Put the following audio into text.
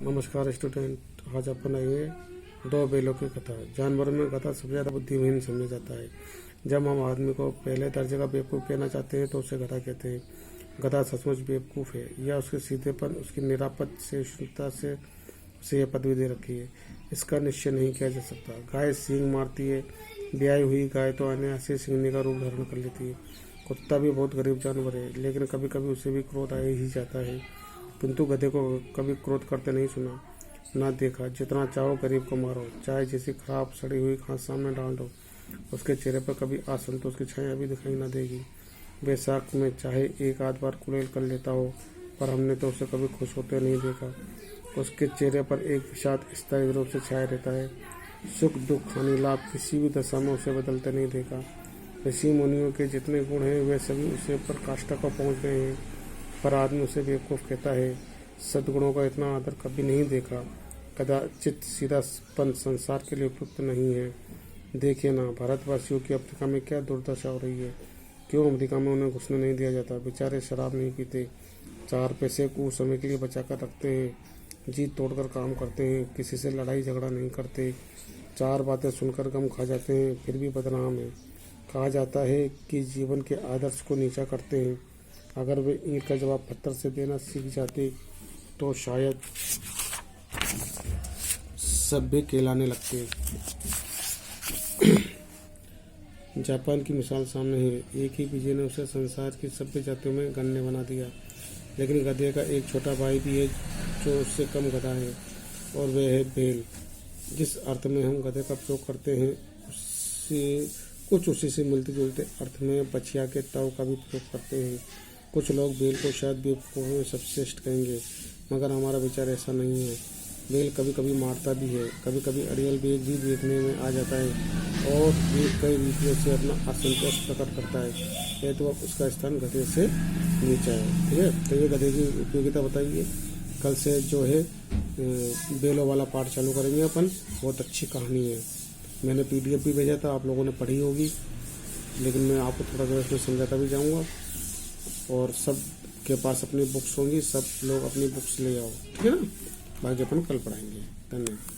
नमस्कार स्टूडेंट, आज अपन आइए दो बैलों की कथा। जानवरों में गधा सबसे ज़्यादा बुद्धिहीन समझा जाता है। जब हम आदमी को पहले दर्जे का बेवकूफ़ कहना चाहते हैं तो उसे गधा कहते हैं। गधा सचमुच बेवकूफ़ है या उसके सीधेपन, उसकी निरापद सहिष्णुता से उसे यह पदवी दे रखी है, इसका निश्चय नहीं किया जा सकता। गाय सींग मारती है, ब्याई हुई गाय तो अनायासे सींगने का रूप धारण कर लेती है। कुत्ता भी बहुत गरीब जानवर है, लेकिन कभी कभी उसे भी क्रोध आ ही जाता है, किंतु गधे को कभी क्रोध करते नहीं सुना, ना देखा। जितना चाहो गरीब को मारो, चाहे जैसी खराब सड़ी हुई घास सामने डाल दो, उसके चेहरे पर कभी असंतोष की छाया भी दिखाई ना देगी। बैसाख में चाहे एक आध बार कुलेल कर लेता हो, पर हमने तो उसे कभी खुश होते नहीं देखा। उसके चेहरे पर एक विषाद स्थायी रूप से छाया रहता है। सुख दुख हानि लाभ किसी भी दशा में उसे बदलते नहीं देखा। ऋषि मुनियों के जितने गुण हैं वे सभी उसे पर काष्ठा को पहुँच गए हैं, पर आदमी उसे बेवकूफ़ कहता है। सद्गुणों का इतना आदर कभी नहीं देखा। कदाचित सीधापन संसार के लिए उपयुक्त नहीं है। देखिए ना, भारतवासियों की अफ्रीका में क्या दुर्दशा हो रही है। क्यों अमेरिका में उन्हें घुसने नहीं दिया जाता? बेचारे शराब नहीं पीते, 4 पैसे कुछ समय के लिए बचा कर रखते हैं, जी तोड़कर काम करते हैं, किसी से लड़ाई झगड़ा नहीं करते, 4 बातें सुनकर गम खा जाते हैं, फिर भी बदनाम है। कहा जाता है कि जीवन के आदर्श को नीचा करते हैं। अगर वे ईंट का जवाब पत्थर से देना सीख जाते तो शायद सब भी कहलाने लगते। जापान की मिसाल सामने है। एक ही बीजे ने उसे संसार की सभ्य जातियों में गण्य बना दिया, लेकिन गधे का एक छोटा भाई भी है जो उससे कम गधा है, और वह है बैल। जिस अर्थ में हम गधे का प्रयोग करते हैं उसी से मिलते जुलते अर्थ में बछिया के ताव का भी प्रयोग करते हैं। कुछ लोग बैल को शायद बेवकूफ़ों में सबसे श्रेष्ठ कहेंगे, मगर हमारा विचार ऐसा नहीं है। बैल कभी कभी मारता भी है, कभी कभी अड़ियल बेग भी देखने में आ जाता है, और ये कई रीतियों से अपना असंतोष प्रकट करता है, तो अब उसका स्थान गधे से नीचा है। ठीक है, तो ये गधे की उपयोगिता बताइए। कल से जो है बैलों वाला पाठ चालू करेंगे अपन। बहुत अच्छी कहानी है। मैंने PDF भी भेजा था, आप लोगों ने पढ़ी होगी, लेकिन मैं आपको थोड़ा सा इसमें समझाता भी जाऊँगा। और सब के पास अपनी बुक्स होंगी, सब लोग अपनी बुक्स ले आओ, ठीक है ना। बाकी अपन कल पढ़ाएंगे। धन्यवाद।